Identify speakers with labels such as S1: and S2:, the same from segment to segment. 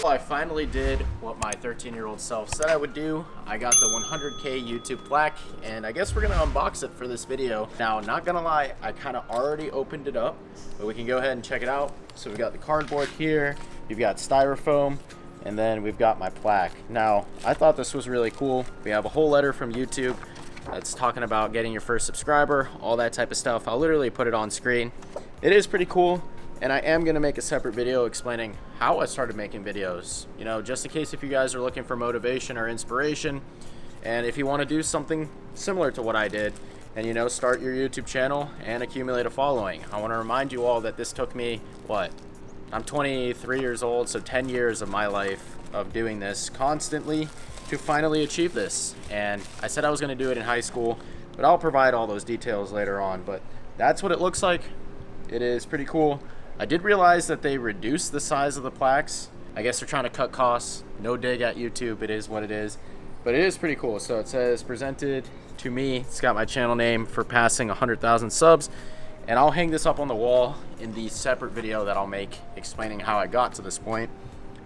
S1: Well, I finally did what my 13-year-old self said I would do. I got the 100K YouTube plaque, and I guess we're gonna unbox it for this video. Now, not gonna lie, I kind of already opened it up, but we can go ahead and check it out. So we've got the cardboard here, you've got styrofoam, and then we've got my plaque. Now, I thought this was really cool. We have a whole letter from YouTube that's talking about getting your first subscriber, all that type of stuff. I'll literally put it on screen. It is pretty cool. And I am gonna make a separate video explaining how I started making videos, you know, just in case if you guys are looking for motivation or inspiration, and if you want to do something similar to what I did and, you know, start your YouTube channel and accumulate a following. I want to remind you all that this took me, I'm 23 years old, so 10 years of my life of doing this constantly to finally achieve this. And I said I was going to do it in high school, but I'll provide all those details later on. But that's what it looks like. It is pretty cool. I did realize that they reduced the size of the plaques. I guess they're trying to cut costs. No dig at YouTube, it is what it is. But it is pretty cool. So it says presented to me. It's got my channel name for passing 100,000 subs. And I'll hang this up on the wall in the separate video that I'll make explaining how I got to this point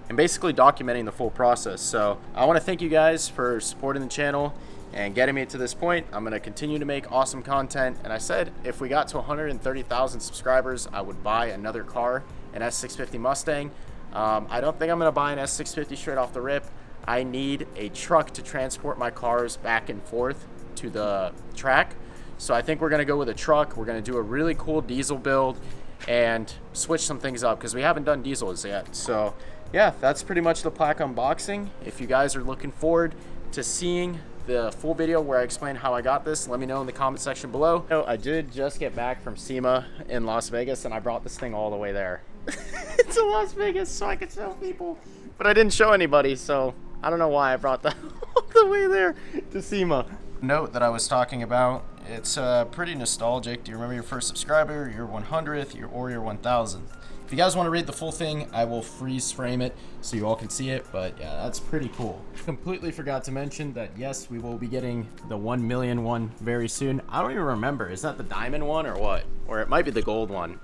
S1: and basically documenting the full process. So I want to thank you guys for supporting the channel and getting me to this point. I'm gonna continue to make awesome content. And I said if we got to 130,000 subscribers, I would buy another car, an S650 Mustang. I don't think I'm gonna buy an S650 straight off the rip. I need a truck to transport my cars back and forth to the track. So I think we're gonna go with a truck. We're gonna do a really cool diesel build and switch some things up because we haven't done diesels yet. So yeah, that's pretty much the plaque unboxing. If you guys are looking forward to seeing the full video where I explain how I got this, let me know in the comment section below. So I did just get back from SEMA in Las Vegas and I brought this thing all the way there to Las Vegas so I could show people, but I didn't show anybody, so I don't know why I brought that all the way there to SEMA. Note that I was talking about, it's pretty nostalgic. Do you remember your first subscriber, your 100th, or your 1000th? If you guys want to read the full thing, I will freeze frame it so you all can see it, but yeah, that's pretty cool. Completely forgot to mention that yes, we will be getting the 1 million one very soon. I don't even remember, is that the diamond one or what? Or it might be the gold one.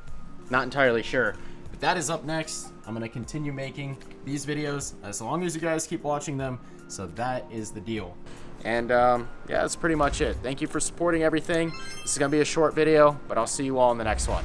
S1: Not entirely sure, but that is up next. I'm gonna continue making these videos as long as you guys keep watching them, so that is the deal. And yeah, that's pretty much it. Thank you for supporting everything. This is gonna be a short video, but I'll see you all in the next one.